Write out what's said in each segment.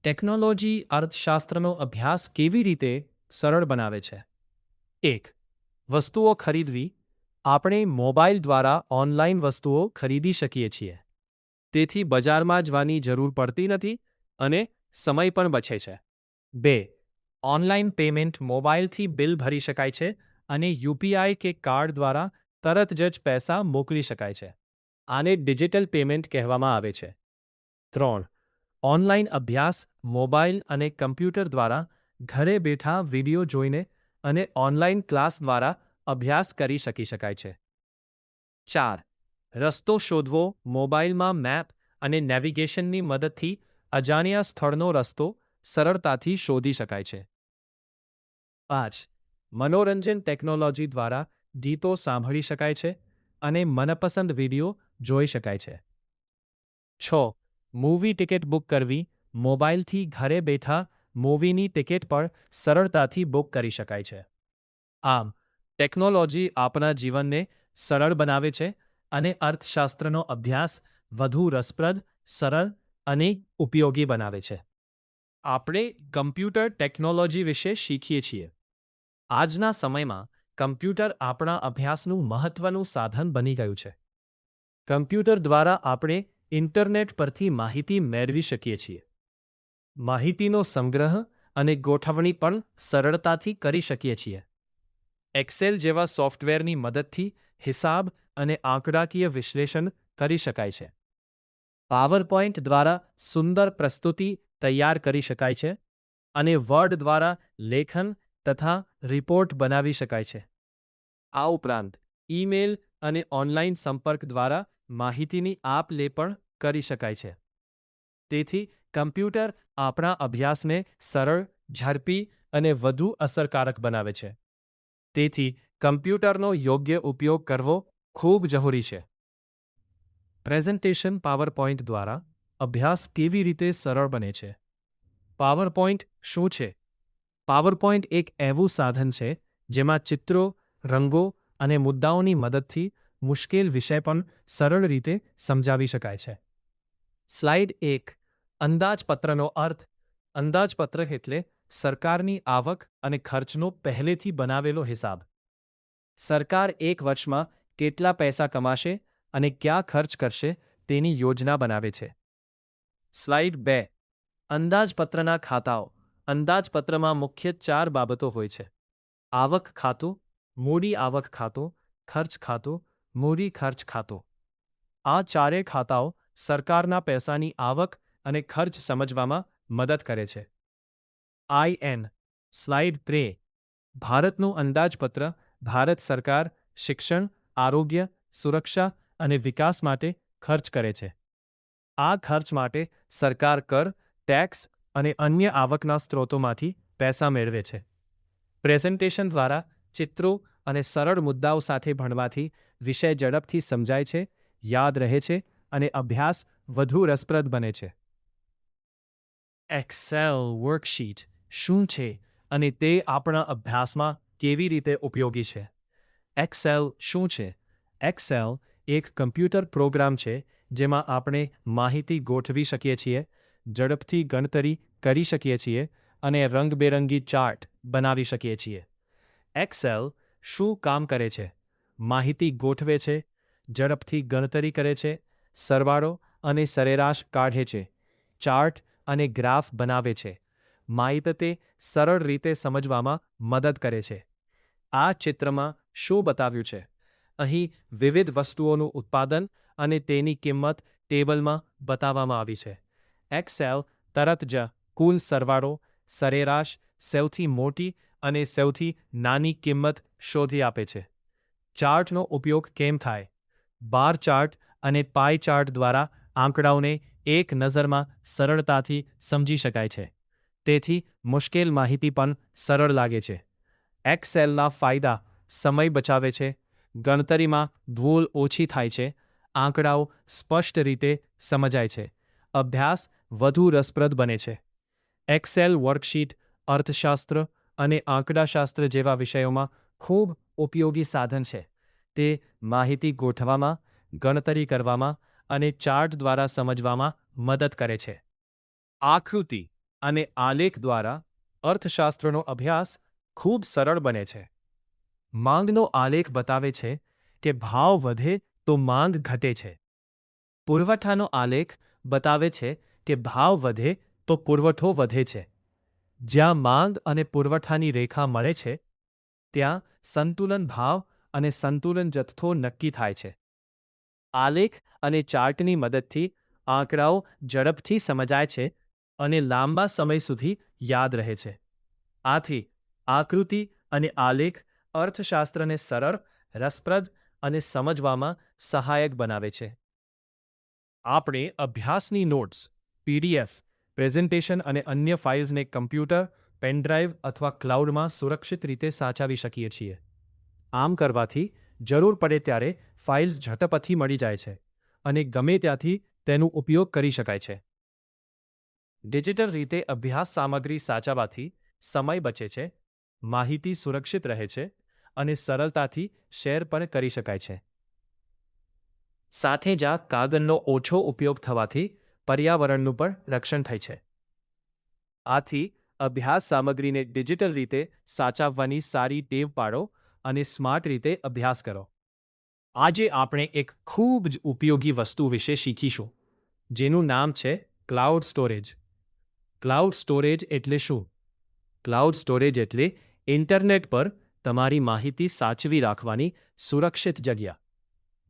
Technology અર્થશાસ્ત્રનો અભ્યાસ કેવી રીતે સરળ બનાવે છે? એક, વસ્તુઓ ખરીદવી. આપણે મોબાઈલ દ્વારા ઓનલાઈન વસ્તુઓ ખરીદી શકીએ છીએ. તેથી બજારમાં જવાની જરૂર પડતી નથી અને સમય પણ બચે છે. બે, ઓનલાઈન પેમેન્ટ. મોબાઈલથી બિલ ભરી શકાય છે અને યુપીઆઈ કે કાર્ડ દ્વારા તરત જ પૈસા મોકલી શકાય છે. આને ડિજિટલ પેમેન્ટ કહેવામાં આવે છે. 3, ઓનલાઈન અભ્યાસ. મોબાઈલ અને કમ્પ્યુટર દ્વારા ઘરે બેઠા વિડીયો જોઈને અને ઓનલાઈન ક્લાસ દ્વારા અભ્યાસ કરી શકાય છે. 4, રસ્તો શોધવો. મોબાઈલમાં મેપ અને નેવિગેશનની મદદથી અજાણ્યા સ્થળનો રસ્તો સરળતાથી શોધી શકાય છે. 5, મનોરંજન. ટેકનોલોજી દ્વારા ગીતો સાંભળી શકાય છે અને મનપસંદ વિડીયો જોઈ શકાય છે. 6, મૂવી ટિકિટ બુક કરવી. મોબાઈલથી ઘરે બેઠા મૂવીની ટિકિટ પણ સરળતાથી બુક કરી શકાય છે. આમ, ટેકનોલોજી આપણા જીવનને સરળ બનાવે છે અને અર્થશાસ્ત્રનો અભ્યાસ વધુ રસપ્રદ, સરળ અને ઉપયોગી બનાવે છે. આપણે કમ્પ્યુટર ટેકનોલોજી વિશે શીખીએ છીએ. આજના સમયમાં કમ્પ્યુટર આપણા અભ્યાસનું મહત્વનું સાધન બની ગયું છે. કમ્પ્યુટર દ્વારા આપણે ઇન્ટરનેટ પરથી માહિતી મેળવી શકીએ છીએ. માહિતીનો સંગ્રહ અને ગોઠવણી પણ સરળતાથી કરી શકીએ છીએ. એક્સેલ જેવા સોફ્ટવેરની મદદથી હિસાબ અને આંકડાકીય વિશ્લેષણ કરી શકાય છે. પાવરપોઈન્ટ દ્વારા સુંદર પ્રસ્તુતિ તૈયાર કરી શકાય છે અને વર્ડ દ્વારા લેખન તથા રિપોર્ટ બનાવી શકાય છે. આ ઉપરાંત ઈમેલ અને ઓનલાઈન સંપર્ક દ્વારા માહિતીની આપ-લે પણ કરી શકાય છે. તેથી કમ્પ્યુટર આપણા અભ્યાસને સરળ, ઝડપી અને વધુ અસરકારક બનાવે છે. તેથી કમ્પ્યુટરનો યોગ્ય ઉપયોગ કરવો ખૂબ જરૂરી છે. પ્રેઝન્ટેશન. પાવરપોઈન્ટ દ્વારા અભ્યાસ કેવી રીતે સરળ બને છે? પાવરપોઈન્ટ શું છે? પાવરપોઈન્ટ એક એવું સાધન છે જેમાં ચિત્રો, રંગો અને મુદ્દાઓની મદદથી મુશ્કેલ વિષય પણ સરળ રીતે સમજાવી શકાય છે. સ્લાઇડ 1. અંદાજપત્રનો અર્થ. અંદાજપત્ર એટલે સરકારની આવક અને ખર્ચનો પહેલેથી બનાવેલો હિસાબ. સરકાર એક વર્ષમાં કેટલા પૈસા કમાશે અને ક્યાં ખર્ચ કરશે તેની યોજના બનાવે છે. સ્લાઇડ 2. અંદાજપત્રના ખાતાઓ. અંદાજપત્રમાં મુખ્ય 4 બાબતો હોય છે: આવક ખાતું, મૂડી આવક ખાતું, ખર્ચ ખાતું, મૂડી ખર્ચ ખાતું. આ ચારેય ખાતાઓ સરકારના પૈસાની આવક અને ખર્ચ સમજવામાં મદદ કરે છે. IN. સ્લાઇડ 3. ભારતનું અંદાજપત્ર. ભારત સરકાર શિક્ષણ, આરોગ્ય, સુરક્ષા અને વિકાસ માટે ખર્ચ કરે છે. આ ખર્ચ માટે સરકાર કર, ટેક્સ અને અન્ય આવકના સ્ત્રોતોમાંથી પૈસા મેળવે છે. પ્રેઝન્ટેશન દ્વારા ચિત્રો અને સરળ મુદ્દાઓ સાથે ભણવાથી વિષય ઝડપથી સમજાય છે, યાદ રહે છે અને અભ્યાસ વધુ રસપ્રદ બને છે. એક્સેલ વર્કશીટ શું છે અને તે આપણા અભ્યાસમાં કેવી રીતે ઉપયોગી છે? એક્સેલ શું છે? એક્સેલ એક કમ્પ્યુટર પ્રોગ્રામ છે જેમાં આપણે માહિતી ગોઠવી શકીએ છીએ, ઝડપથી ગણતરી કરી શકીએ છીએ અને રંગબેરંગી ચાર્ટ બનાવી શકીએ છીએ. એક્સેલ શું કામ કરે છે? માહિતી ગોઠવે છે, ઝડપથી ગણતરી કરે છે, સરવાળો અને સરેરાશ કાઢે છે, ચાર્ટ અને ગ્રાફ બનાવે છે, માહિતી સરળ રીતે સમજવામાં મદદ કરે છે. આ ચિત્રમાં શું બતાવ્યું છે? અહીં વિવિધ વસ્તુઓનું ઉત્પાદન અને તેની કિંમત ટેબલમાં બતાવવામાં આવી છે. એક્સેલ તરત જ કુલ સરવાળો, સરેરાશ, સૌથી મોટી અને સૌથી નાની કિંમત શોધી આપે છે. ચાર્ટનો ઉપયોગ કેમ થાય? બાર ચાર્ટ અને પાઈ ચાર્ટ દ્વારા આંકડાઓને એક નજરમાં સરળતાથી સમજી શકાય છે. તેથી મુશ્કેલ માહિતી પણ સરળ લાગે છે. એક્સેલના ફાયદા: સમય બચાવે છે, ગણતરીમાં ભૂલ ઓછી થાય છે, આંકડાઓ સ્પષ્ટ રીતે સમજાય છે, અભ્યાસ વધુ રસપ્રદ બને છે. એક્સેલ વર્કશીટ અર્થશાસ્ત્ર અને આંકડાશાસ્ત્ર જેવા વિષયોમાં ખૂબ ઉપયોગી સાધન છે. તે માહિતી ગોઠવવામાં, ગણતરી કરવામાં અને ચાર્ટ દ્વારા સમજવામાં મદદ કરે છે. આકૃતિ. અને આલેખ દ્વારા અર્થશાસ્ત્રનો અભ્યાસ ખૂબ સરળ બને છે. માંગનો આલેખ બતાવે છે કે ભાવ વધે તો માંગ ઘટે છે. પુરવઠાનો આલેખ બતાવે છે કે ભાવ વધે તો પુરવઠો વધે છે. જ્યાં માંગ અને પુરવઠાની રેખા મળે છે ત્યાં સંતુલન ભાવ અને સંતુલન જથ્થો નક્કી થાય છે. આલેખ અને ચાર્ટની મદદથી આંકડાઓ ઝડપથી સમજાય છે અને લાંબા સમય સુધી યાદ રહે છે. આથી આકૃતિ અને આલેખ અર્થશાસ્ત્રને સરળ, રસપ્રદ અને સમજવામાં સહાયક બનાવે છે. આપણે અભ્યાસની નોટ્સ, પીડીએફ, પ્રેઝન્ટેશન અને અન્ય ફાઇલ્સને કમ્પ્યુટર, પેનડ્રાઈવ અથવા ક્લાઉડમાં સુરક્ષિત રીતે સાચવી શકીએ છીએ. આમ કરવાથી જરૂર પડે ત્યારે ફાઇલ્સ ઝટપથી મળી જાય છે અને ગમે ત્યાંથી તેનો ઉપયોગ કરી શકાય છે. ડિજિટલ રીતે અભ્યાસ સામગ્રી સાચવવાથી સમય બચે છે, માહિતી સુરક્ષિત રહે છે અને સરળતાથી શેર પણ કરી શકાય છે. સાથે જ આ કાગળનો ઓછો ઉપયોગ થવાથી પર્યાવરણનું પણ રક્ષણ થાય છે. આથી અભ્યાસ સામગ્રીને ડિજિટલ રીતે સાચવવાની સારી ટેવ પાડો અને સ્માર્ટ રીતે અભ્યાસ કરો. આજે આપણે એક ખૂબ જ ઉપયોગી વસ્તુ વિશે શીખીશું, જેનું નામ છે ક્લાઉડ સ્ટોરેજ. ક્લાઉડ સ્ટોરેજ એટલે શું? ક્લાઉડ સ્ટોરેજ એટલે ઇન્ટરનેટ પર તમારી માહિતી સાચવી રાખવાની સુરક્ષિત જગ્યા.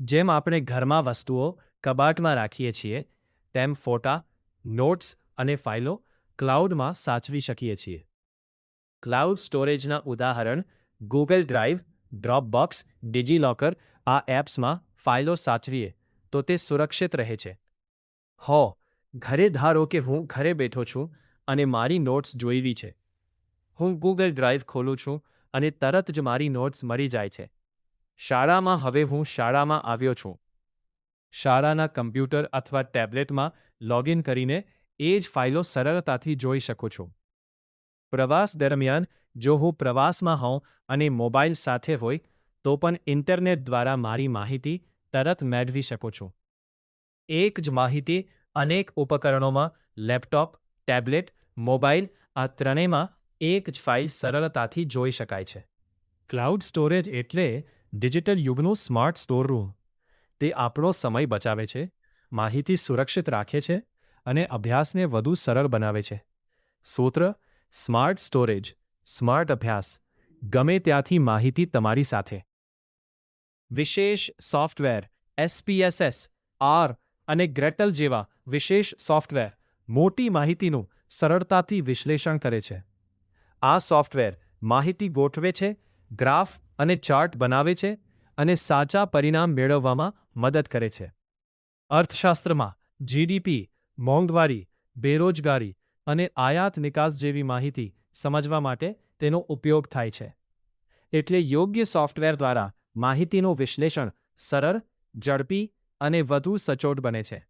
જેમ આપણે ઘરમાં વસ્તુઓ કબાટમાં રાખીએ છીએ, તેમ ફોટા, નોટ્સ અને ફાઇલો ક્લાઉડમાં સાચવી શકીએ છીએ. ક્લાઉડ સ્ટોરેજના ઉદાહરણ ગૂગલ ડ્રાઇવ, ડ્રોપબોક્સ, ડિજીલોકર આ એપ્સમાં ફાઇલો સાચવીએ તો તે સુરક્ષિત રહે છે. ઘરે ધારો કે હું ઘરે બેઠો છું અને મારી નોટ્સ જોઈવી છે. હું ગૂગલ ડ્રાઇવ ખોલું છું અને તરત જ મારી નોટ્સ મળી જાય છે. શાળામાં હવે હું શાળામાં આવ્યો છું. શાળાના કમ્પ્યુટર અથવા ટેબ્લેટમાં લોગિન કરીને એ જ ફાઇલો સરળતાથી જોઈ શકું છું. પ્રવાસ દરમિયાન જો હું પ્રવાસમાં હોઉં અને મોબાઈલ સાથે હોય તો પણ ઇન્ટરનેટ દ્વારા મારી માહિતી તરત મેળવી શકું છું. એક જ માહિતી અનેક ઉપકરણોમાં લેપટોપ, ટેબ્લેટ, મોબાઈલ આ ત્રણેયમાં એક જ ફાઇલ સરળતાથી જોઈ શકાય છે. ક્લાઉડ સ્ટોરેજ એટલે ડિજિટલ યુગનું સ્માર્ટ સ્ટોર રૂમ. તે આપણો સમય બચાવે છે, માહિતી સુરક્ષિત રાખે છે અને અભ્યાસને વધુ સરળ બનાવે છે. સૂત્ર: સ્માર્ટ સ્ટોરેજ, સ્માર્ટ અભ્યાસ. ગમે ત્યાંથી માહિતી તમારી સાથે. વિશેષ સોફ્ટવેર SPSS, R અને ગ્રેટલ જેવા વિશેષ સોફ્ટવેર મોટી માહિતીનું સરળતાથી વિશ્લેષણ કરે છે. આ સોફ્ટવેર માહિતી ગોઠવે છે, ગ્રાફ અને ચાર્ટ બનાવે છે અને સાચા પરિણામ મેળવવામાં મદદ કરે છે. અર્થશાસ્ત્રમાં GDP, મોંઘવારી, બેરોજગારી અને આયાત નિકાસ જેવી માહિતી સમજવા માટે તેનો ઉપયોગ થાય છે. એટલે યોગ્ય સોફ્ટવેર દ્વારા માહિતીનું વિશ્લેષણ સરળ, ઝડપી અને વધુ સચોટ બને છે.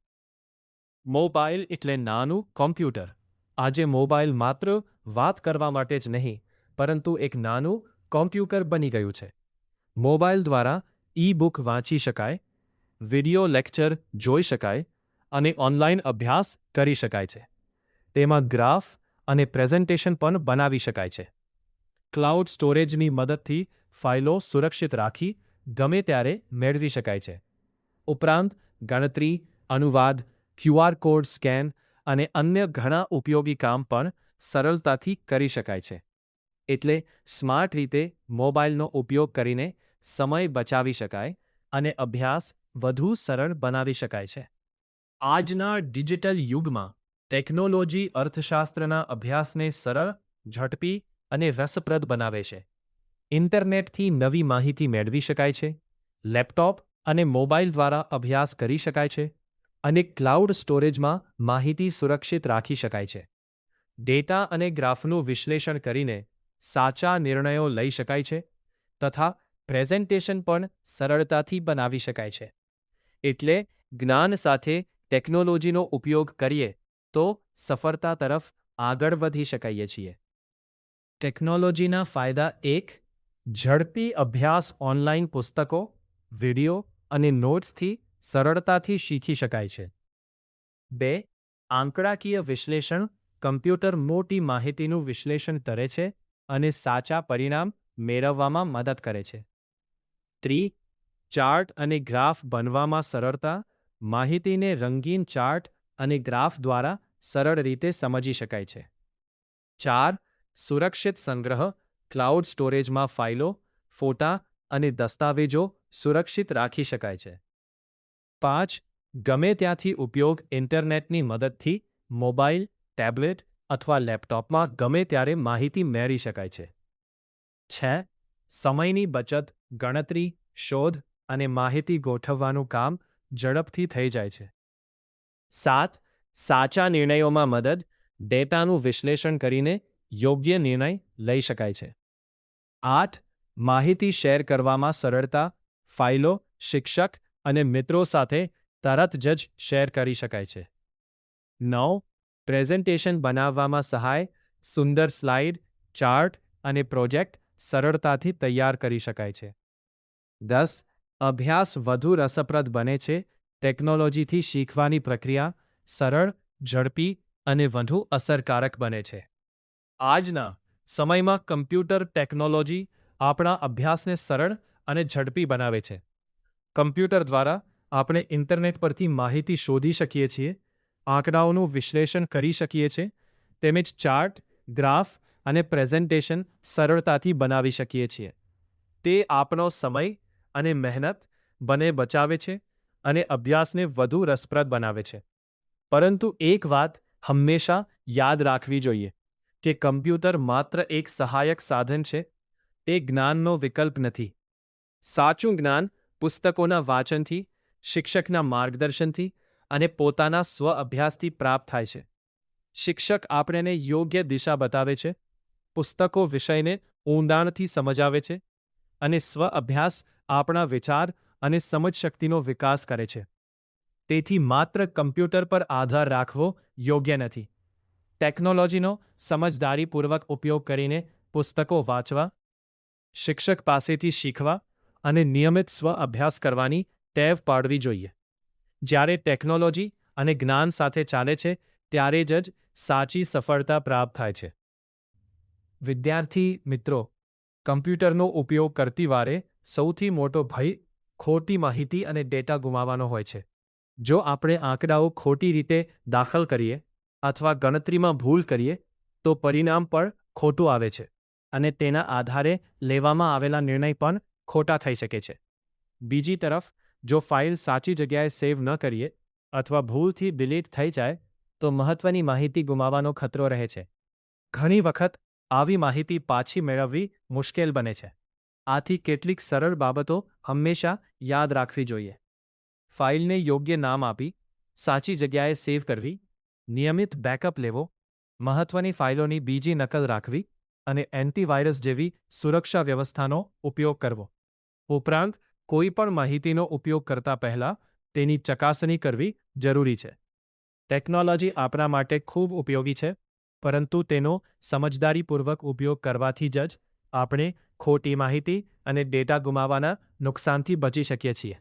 મોબાઈલ એટલે નાનું કોમ્પ્યુટર. આજે મોબાઈલ માત્ર વાત કરવા માટે જ નહીં, પરંતુ એક નાનું કોમ્પ્યુટર બની ગયું છે. મોબાઈલ દ્વારા ઈ-બુક વાંચી શકાય, વિડિયો લેક્ચર જોઈ શકાય અને ઓનલાઈન અભ્યાસ કરી શકાય છે. તેમાં ગ્રાફ અને પ્રેઝન્ટેશન પણ બનાવી શકાય છે. ક્લાઉડ સ્ટોરેજની મદદથી ફાઇલો સુરક્ષિત રાખી ગમે ત્યારે મેળવી શકાય છે. ઉપરાંત ગણતરી, અનુવાદ, QR કોડ સ્કેન અને અન્ય ઘણા ઉપયોગી કામ પણ સરળતાથી કરી શકાય છે. એટલે સ્માર્ટ રીતે મોબાઈલનો ઉપયોગ કરીને સમય બચાવી શકાય અને અભ્યાસ વધુ સરળ બનાવી શકાય છે. આજના ડિજિટલ યુગમાં ટેકનોલોજી અર્થશાસ્ત્રના અભ્યાસને સરળ, ઝડપી અને રસપ્રદ બનાવે છે. ઇન્ટરનેટથી નવી માહિતી મેળવી શકાય છે, લેપટોપ અને મોબાઈલ દ્વારા અભ્યાસ કરી શકાય છે અને ક્લાઉડ સ્ટોરેજમાં માહિતી સુરક્ષિત રાખી શકાય છે. ડેટા અને ગ્રાફનું વિશ્લેષણ કરીને સાચા નિર્ણયો લઈ શકાય છે તથા પ્રેઝન્ટેશન પણ સરળતાથી બનાવી શકાય છે. એટલે જ્ઞાન સાથે ટેકનોલોજીનો ઉપયોગ કરીએ તો સફળતા તરફ આગળ વધી શકીએ છીએ. ટેકનોલોજીના ફાયદા: 1. ઝડપી અભ્યાસ. ઓનલાઈન પુસ્તકો, વિડિયો અને નોટ્સથી સરળતાથી શીખી શકાય છે. 2. આંકડાકીય વિશ્લેષણ. કમ્પ્યુટર મોટી માહિતીનું વિશ્લેષણ કરે છે અને સાચા પરિણામ મેળવવામાં મદદ કરે છે. 3. ચાર્ટ અને ગ્રાફ બનવામાં સરળતા. માહિતીને રંગીન ચાર્ટ અને ગ્રાફ દ્વારા સરળ રીતે સમજી શકાય છે. 4. સુરક્ષિત સંગ્રહ. ક્લાઉડ સ્ટોરેજમાં ફાઇલો, ફોટા અને દસ્તાવેજો સુરક્ષિત રાખી શકાય છે. 5. ગમે ત્યાંથી ઉપયોગ. ઇન્ટરનેટની મદદથી મોબાઈલ, ટેબ્લેટ અથવા લેપટોપમાં ગમે ત્યારે માહિતી મેળવી શકાય છે. 6. સમયની બચત. ગણતરી, શોધ અને માહિતી ગોઠવવાનું કામ ઝડપથી થઈ જાય છે. 7. સાચા નિર્ણયોમાં મદદ. ડેટાનું વિશ્લેષણ કરીને યોગ્ય નિર્ણય લઈ શકાય છે. 8. માહિતી શેર કરવામાં સરળતા. ફાઇલો, શિક્ષક અને મિત્રો સાથે તરત જ શેર કરી શકાય છે. 9. પ્રેઝન્ટેશન બનાવવામાં સહાય. સુંદર સ્લાઇડ, ચાર્ટ અને પ્રોજેક્ટ સરળતાથી તૈયાર કરી શકાય છે. 10. અભ્યાસ વધુ રસપ્રદ બને છે. ટેકનોલોજીથી શીખવાની પ્રક્રિયા સરળ, ઝડપી અને વધુ અસરકારક બને છે. આજના સમયમાં કમ્પ્યુટર ટેકનોલોજી આપણા અભ્યાસને સરળ અને ઝડપી બનાવે છે. કમ્પ્યુટર દ્વારા આપણે ઇન્ટરનેટ પરથી માહિતી શોધી શકીએ છીએ, આંકડાઓનું વિશ્લેષણ કરી શકીએ છીએ, તેમજ ચાર્ટ, ગ્રાફ અને પ્રેઝન્ટેશન સરળતાથી બનાવી શકીએ છીએ. તે આપણો સમય અને મહેનત બંને બચાવે છે અને અભ્યાસને વધુ રસપ્રદ બનાવે છે. પરંતુ એક વાત હંમેશા યાદ રાખવી જોઈએ કે કમ્પ્યુટર માત્ર એક સહાયક સાધન છે, તે જ્ઞાનનો વિકલ્પ નથી. સાચું જ્ઞાન પુસ્તકોના વાંચનથી, શિક્ષકના માર્ગદર્શનથી અને પોતાના સ્વ અભ્યાસથી પ્રાપ્ત થાય છે. શિક્ષક આપણને યોગ્ય દિશા બતાવે છે, પુસ્તકો વિષયને ઊંડાણથી સમજાવે છે અને સ્વ અભ્યાસ આપણા વિચાર અને સમજશક્તિનો વિકાસ કરે છે. તેથી માત્ર કમ્પ્યુટર પર આધાર રાખવો યોગ્ય નથી. ટેકનોલોજીનો સમજદારીપૂર્વક ઉપયોગ કરીને પુસ્તકો વાંચવા, શિક્ષક પાસેથી શીખવા અને નિયમિત સ્વ અભ્યાસ કરવાની ટેવ પાડવી જોઈએ. જ્યારે ટેકનોલોજી અને જ્ઞાન સાથે ચાલે છે ત્યારે જ સાચી સફળતા પ્રાપ્ત થાય છે. વિદ્યાર્થી મિત્રો, કમ્પ્યુટરનો ઉપયોગ કરતી વારે સૌથી મોટો ભય ખોટી માહિતી અને ડેટા ગુમાવવાનો હોય છે. જો આપણે આંકડાઓ ખોટી રીતે દાખલ કરીએ અથવા ગણતરીમાં ભૂલ કરીએ તો પરિણામ પણ ખોટું આવે છે અને તેના આધારે લેવામાં આવેલા નિર્ણય પણ ખોટા થઈ શકે છે. બીજી તરફ, જો ફાઇલ સાચી જગ્યાએ સેવ ન કરીએ અથવા ભૂલથી ડિલીટ થઈ જાય તો મહત્વની માહિતી ગુમાવવાનો ખતરો રહે છે. ઘણી વખત આવી માહિતી પાછી મેળવવી મુશ્કેલ બને છે. આથી કેટલીક સરળ બાબતો હંમેશા યાદ રાખવી જોઈએ. ફાઇલને યોગ્ય નામ આપી, સાચી જગ્યાએ સેવ કરવી, નિયમિત બેકઅપ લેવો, મહત્વની ફાઇલોની બીજી નકલ રાખવી અને એન્ટીવાયરસ જેવી સુરક્ષા વ્યવસ્થાનો ઉપયોગ કરવો. ઉપરાંત, કોઈ પણ માહિતીનો ઉપયોગ કરતા પહેલા તેની ચકાસણી કરવી જરૂરી છે. ટેકનોલોજી આપણા માટે ખૂબ ઉપયોગી છે, પરંતુ તેનો સમજદારીપૂર્વક ઉપયોગ કરવાથી જ આપણે ખોટી માહિતી અને ડેટા ગુમાવવાના નુકસાનથી બચી શકીએ છીએ.